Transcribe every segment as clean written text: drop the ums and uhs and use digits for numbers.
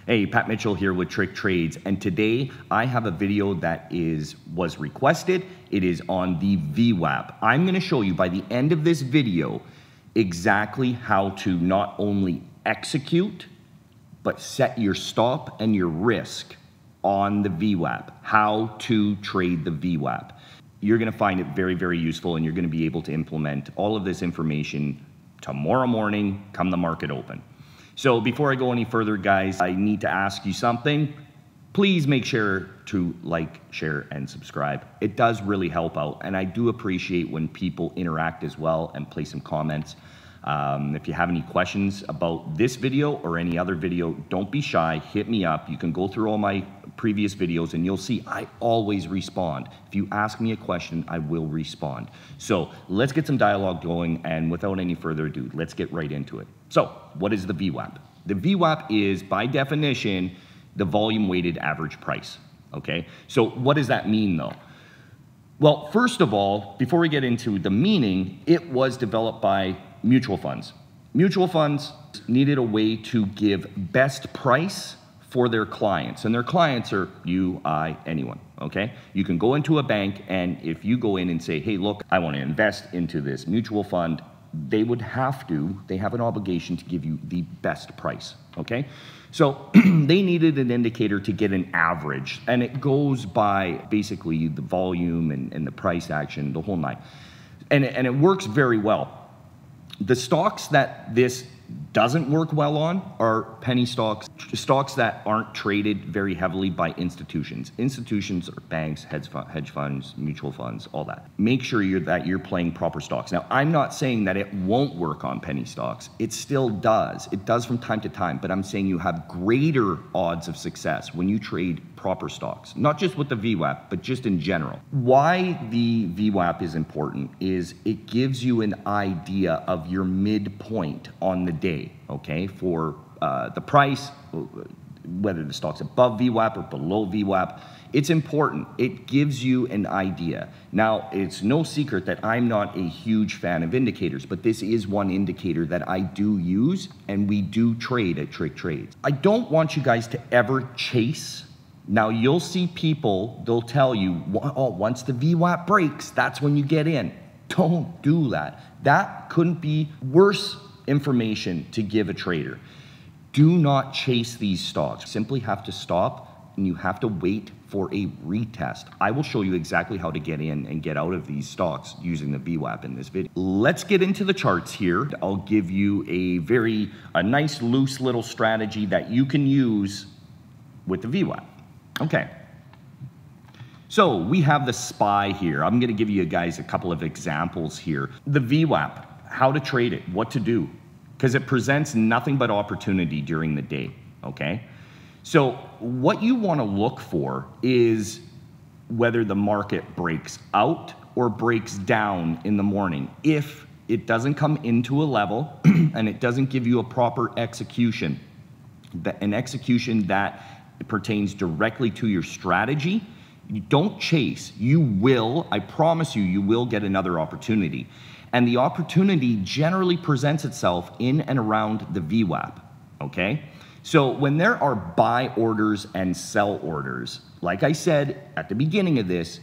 Hey, Pat Mitchell here with Tricktrades, and today I have a video that was requested. It is on the Vwap. I'm going to show you by the end of this video exactly how to not only execute, but set your stop and your risk on the Vwap, how to trade the Vwap. You're going to find it very, very useful, and you're going to be able to implement all of this information tomorrow morning come the market open. So before I go any further, guys, I need to ask you something. Please make sure to like, share, and subscribe. It does really help out, and I do appreciate when people interact as well and play some comments. If you have any questions about this video or any other video, don't be shy, hit me up. You can go through all my previous videos and you'll see I always respond. If you ask me a question, I will respond. So let's get some dialogue going, and without any further ado, let's get right into it. So what is the Vwap? The Vwap is, by definition, the volume weighted average price, okay? So what does that mean though? Well, first of all, before we get into the meaning, it was developed by mutual funds. Mutual funds needed a way to give best price for their clients, and their clients are you, I, anyone, okay? You can go into a bank, and if you go in and say, hey, look, I want to invest into this mutual fund, they have an obligation to give you the best price, okay? So they needed an indicator to get an average, and it goes by basically the volume and the price action, the whole nine. And it works very well. The stocks that this doesn't work well on are penny stocks, stocks that aren't traded very heavily by institutions. Institutions are banks, hedge funds, mutual funds, all that. Make sure that you're playing proper stocks. Now, I'm not saying that it won't work on penny stocks. It still does. It does from time to time, but I'm saying you have greater odds of success when you trade proper stocks, not just with the Vwap, but just in general. Why the Vwap is important is it gives you an idea of your midpoint on the day, okay, for the price, whether the stock's above Vwap or below Vwap. It's important. It gives you an idea. Now, it's no secret that I'm not a huge fan of indicators, but this is one indicator that I do use and we do trade at Tricktrades. I don't want you guys to ever chase. Now, you'll see people, they'll tell you, oh, once the Vwap breaks, that's when you get in. Don't do that. That couldn't be worse information to give a trader. Do not chase these stocks. You simply have to stop, and you have to wait for a retest. I will show you exactly how to get in and get out of these stocks using the Vwap in this video. Let's get into the charts here. I'll give you a nice loose little strategy that you can use with the Vwap. Okay. So we have the SPY here. I'm going to give you guys a couple of examples here. The Vwap, how to trade it, what to do, because it presents nothing but opportunity during the day, okay? So what you want to look for is whether the market breaks out or breaks down in the morning. If it doesn't come into a level and it doesn't give you a proper execution, an execution that pertains directly to your strategy, you don't chase. You will, I promise you, you will get another opportunity. And the opportunity generally presents itself in and around the Vwap, okay? So when there are buy orders and sell orders, like I said at the beginning of this,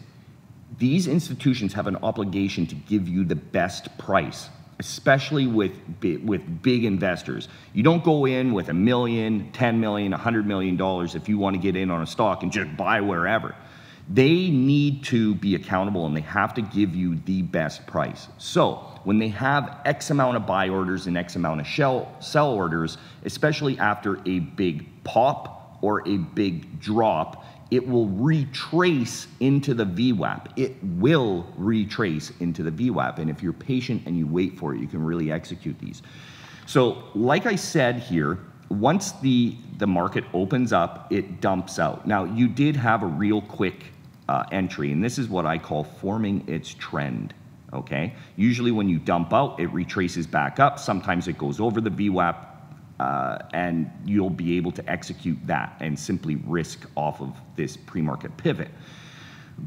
these institutions have an obligation to give you the best price, especially with big investors. You don't go in with $1 million, $10 million, $100 million if you want to get in on a stock and just buy wherever. They need to be accountable, and they have to give you the best price. So when they have X amount of buy orders and X amount of sell orders, especially after a big pop or a big drop, it will retrace into the Vwap. It will retrace into the Vwap. And if you're patient and you wait for it, you can really execute these. So like I said here, once the market opens up, it dumps out. Now, you did have a real quick entry, and this is what I call forming its trend, okay? Usually when you dump out, it retraces back up. Sometimes it goes over the Vwap, and you'll be able to execute that and simply risk off of this pre-market pivot.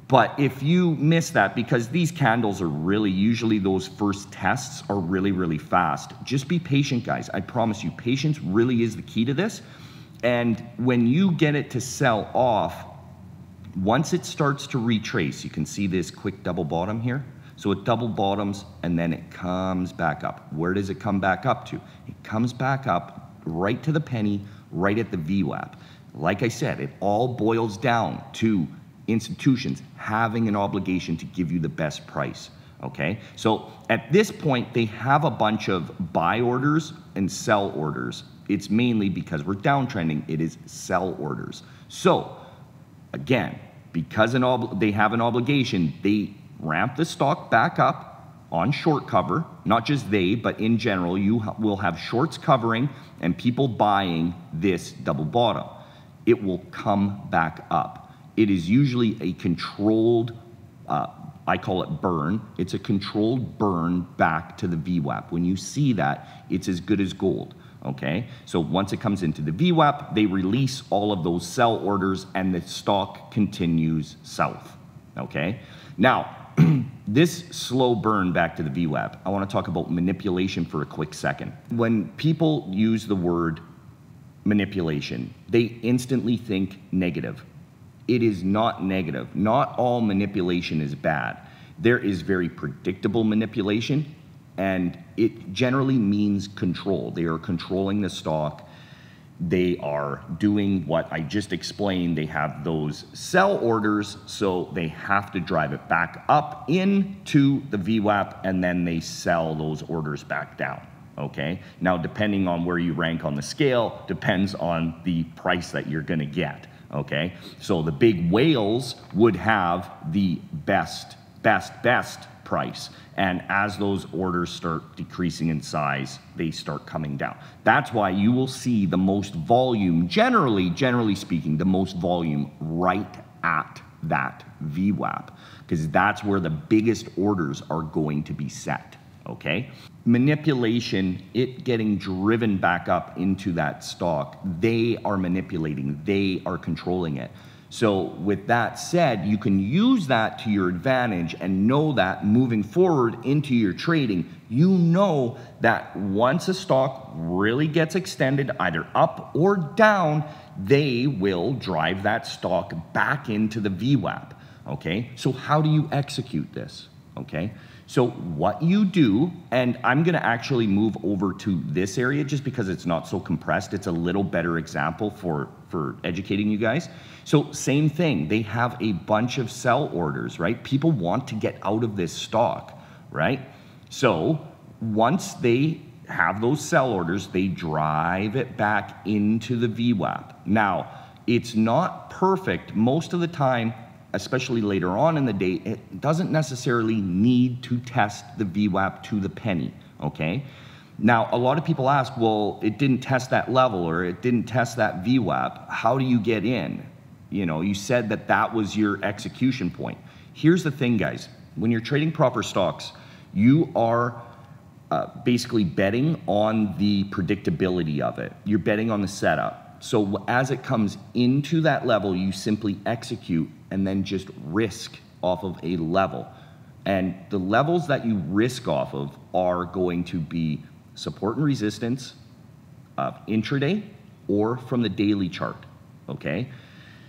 But if you miss that, because these candles are really, usually those first tests are really, really fast, just be patient, guys. I promise you, patience really is the key to this. And when you get it to sell off, once it starts to retrace, you can see this quick double bottom here. So it double bottoms and then it comes back up. Where does it come back up to? It comes back up right to the penny, right at the VWAP. Like I said, it all boils down to institutions having an obligation to give you the best price, okay? So at this point, they have a bunch of buy orders and sell orders. It's mainly because we're downtrending, it is sell orders. So again, because they have an obligation, they ramp the stock back up on short cover. Not just they, but in general, you will have shorts covering and people buying this double bottom. It will come back up. It is usually a controlled, I call it burn. It's a controlled burn back to the VWAP. When you see that, it's as good as gold. Okay, so once it comes into the VWAP, they release all of those sell orders and the stock continues south. Okay, now this slow burn back to the VWAP, I want to talk about manipulation for a quick second. When people use the word manipulation, they instantly think negative. It is not negative. Not all manipulation is bad. There is very predictable manipulation, and it generally means control. They are controlling the stock. They are doing what I just explained. They have those sell orders, so they have to drive it back up into the VWAP, and then they sell those orders back down, okay? Now, depending on where you rank on the scale, depends on the price that you're gonna get, okay? So the big whales would have the best price. And as those orders start decreasing in size, they start coming down. That's why you will see the most volume, generally speaking, the most volume right at that VWAP, because that's where the biggest orders are going to be set, okay? Manipulation, it getting driven back up into that stock, they are manipulating, they are controlling it. So with that said, you can use that to your advantage and know that moving forward into your trading, you know that once a stock really gets extended either up or down, they will drive that stock back into the VWAP, okay? So how do you execute this, okay? So what you do, and I'm gonna actually move over to this area just because it's not so compressed. It's a little better example for educating you guys. So same thing, they have a bunch of sell orders, right? People want to get out of this stock, right? So once they have those sell orders, they drive it back into the VWAP. Now, it's not perfect most of the time, especially later on in the day. It doesn't necessarily need to test the VWAP to the penny, okay? Now, a lot of people ask, well, it didn't test that level or it didn't test that VWAP. How do you get in? You know, you said that that was your execution point. Here's the thing, guys. When you're trading proper stocks, you are basically betting on the predictability of it. You're betting on the setup. So as it comes into that level, you simply execute and then just risk off of a level. And the levels that you risk off of are going to be support and resistance, intraday, or from the daily chart, okay?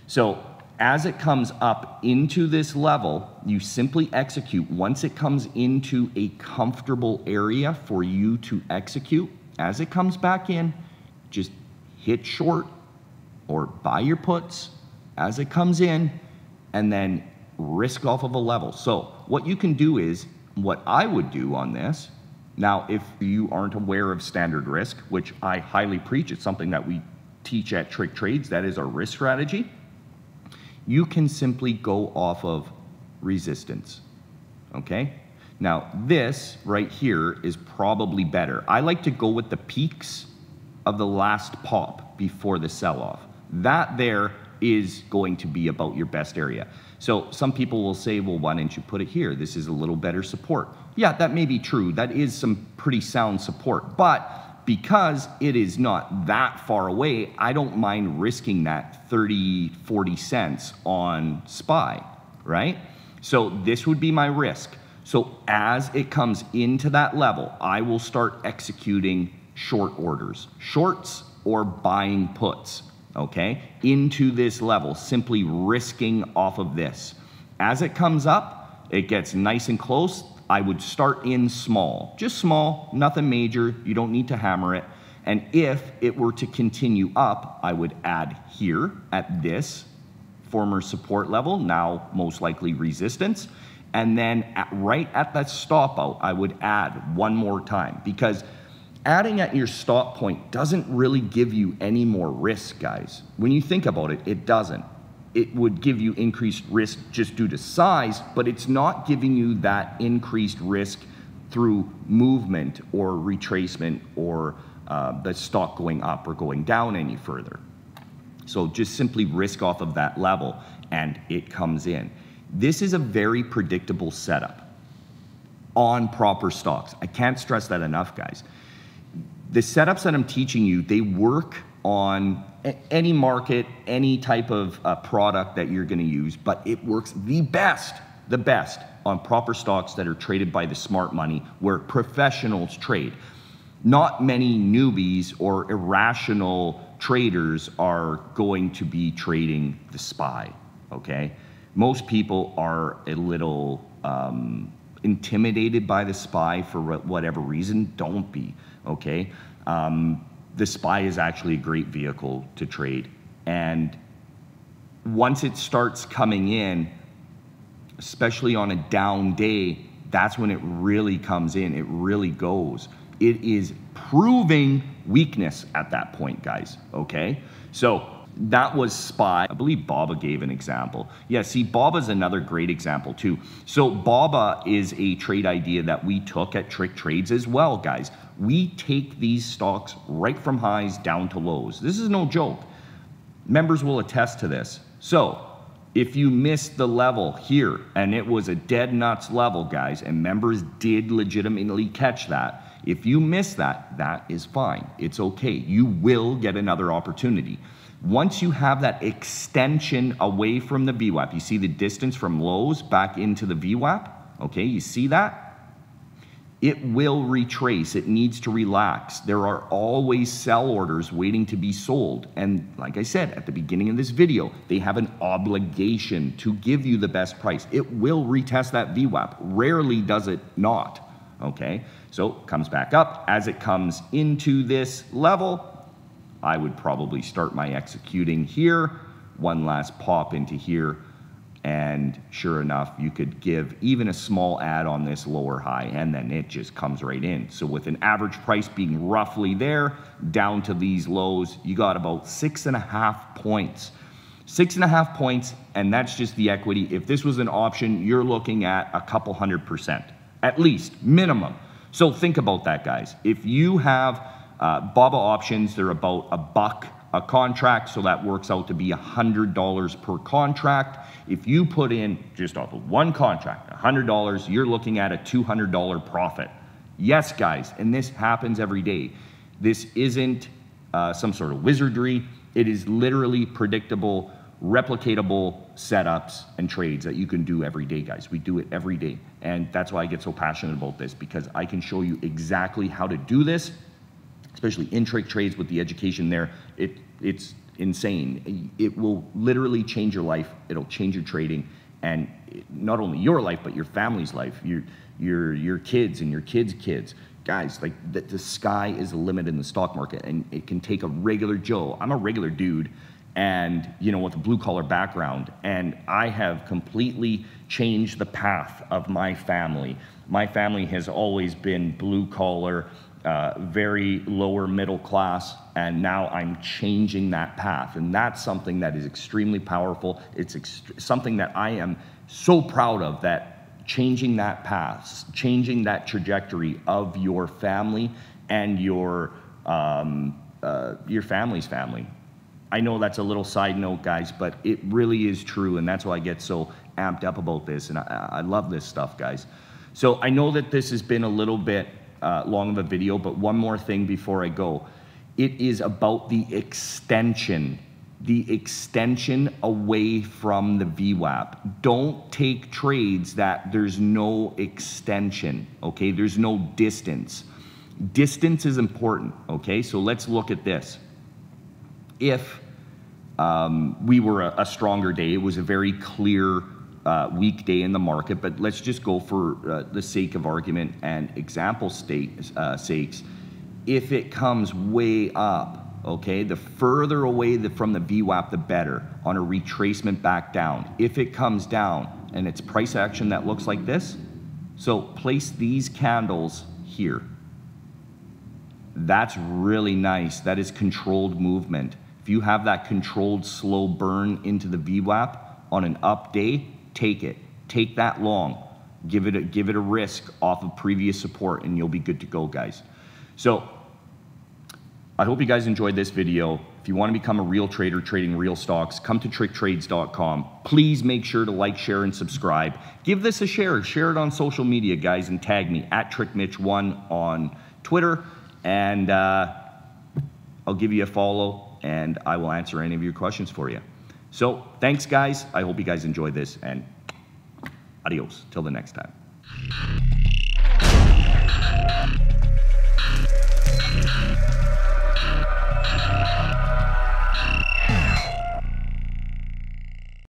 So as it comes up into this level, you simply execute. Once it comes into a comfortable area for you to execute, as it comes back in, just hit short or buy your puts as it comes in, and then risk off of a level. So what you can do is, what I would do on this, now if you aren't aware of standard risk, which I highly preach, it's something that we teach at Tricktrades, that is our risk strategy, you can simply go off of resistance, okay? Now this right here is probably better. I like to go with the peaks of the last pop before the sell-off. That there is going to be about your best area. So some people will say, well, why didn't you put it here? This is a little better support. Yeah, that may be true. That is some pretty sound support. But because it is not that far away, I don't mind risking that 30, 40 cents on SPY, right? So this would be my risk. So as it comes into that level, I will start executing short orders, shorts or buying puts, okay, into this level, simply risking off of this. As it comes up, it gets nice and close. I would start in small, just small, nothing major. You don't need to hammer it. And if it were to continue up, I would add here at this former support level, now most likely resistance. And then right at that stop out, I would add one more time, because adding at your stop point doesn't really give you any more risk, guys. When you think about it, it doesn't. It would give you increased risk just due to size, but it's not giving you that increased risk through movement or retracement or the stock going up or going down any further. So just simply risk off of that level and it comes in. This is a very predictable setup on proper stocks. I can't stress that enough, guys. The setups that I'm teaching you, they work on any market, any type of product that you're going to use, but it works the best on proper stocks that are traded by the smart money, where professionals trade. Not many newbies or irrational traders are going to be trading the SPY, okay? Most people are a little intimidated by the SPY for whatever reason. Don't be, okay? The SPY is actually a great vehicle to trade. And once it starts coming in, especially on a down day, that's when it really comes in, it really goes. It is proving weakness at that point, guys, okay? So that was SPY. I believe Baba gave an example. Yeah, see, Baba's another great example too. So Baba is a trade idea that we took at Tricktrades as well, guys. We take these stocks right from highs down to lows. This is no joke. Members will attest to this. So if you missed the level here, and it was a dead nuts level, guys, and members did legitimately catch that, if you miss that, that is fine. It's okay. You will get another opportunity. Once you have that extension away from the Vwap, you see the distance from lows back into the Vwap, okay, you see that? It will retrace. It needs to relax. There are always sell orders waiting to be sold. And like I said at the beginning of this video, they have an obligation to give you the best price. It will retest that Vwap. Rarely does it not. Okay, so it comes back up. As it comes into this level, I would probably start my executing here, one last pop into here, and sure enough, you could give even a small add on this lower high, and then it just comes right in. So with an average price being roughly there, down to these lows, you got about 6.5 points. 6.5 points, and that's just the equity. If this was an option, you're looking at a couple 100%, at least, minimum. So think about that, guys. If you have Baba options, they're about $1 a contract, so that works out to be $100 per contract. If you put in just off of one contract, $100, you're looking at a $200 profit. Yes, guys, and this happens every day. This isn't some sort of wizardry. It is literally predictable, replicatable setups and trades that you can do every day, guys. We do it every day, and that's why I get so passionate about this, because I can show you exactly how to do this, especially in Tricktrades with the education there. It's insane. It will literally change your life. It'll change your trading, and not only your life, but your family's life, your kids and your kids' kids. Guys, like the sky is the limit in the stock market, and it can take a regular Joe. I'm a regular dude, and you know, with a blue collar background, and I have completely changed the path of my family. My family has always been blue collar, very lower middle class, and now I'm changing that path, and that's something that is extremely powerful. It's something that I am so proud of, that changing that path, changing that trajectory of your family and your family's family. I know that's a little side note, guys, but it really is true, and that's why I get so amped up about this, and I love this stuff, guys. So I know that this has been a little bit long of a video, but one more thing before I go. It is about the extension away from the Vwap. Don't take trades that there's no extension, okay? There's no distance. Distance is important, okay? So let's look at this. If we were a stronger day. It was a very clear weak day in the market, but let's just go for the sake of argument and example sakes. If it comes way up, okay, the further away from the VWAP, the better on a retracement back down. If it comes down and it's price action that looks like this, so place these candles here. That's really nice. That is controlled movement. If you have that controlled slow burn into the VWAP on an up day, take it. Take that long. Give it a risk off of previous support and you'll be good to go, guys. So I hope you guys enjoyed this video. If you want to become a real trader trading real stocks, come to tricktrades.com. Please make sure to like, share, and subscribe. Give this a share. Share it on social media, guys, and tag me at TrickMitch1 on Twitter. And I'll give you a follow, and I will answer any of your questions for you. So thanks, guys. I hope you guys enjoyed this, and adios till the next time.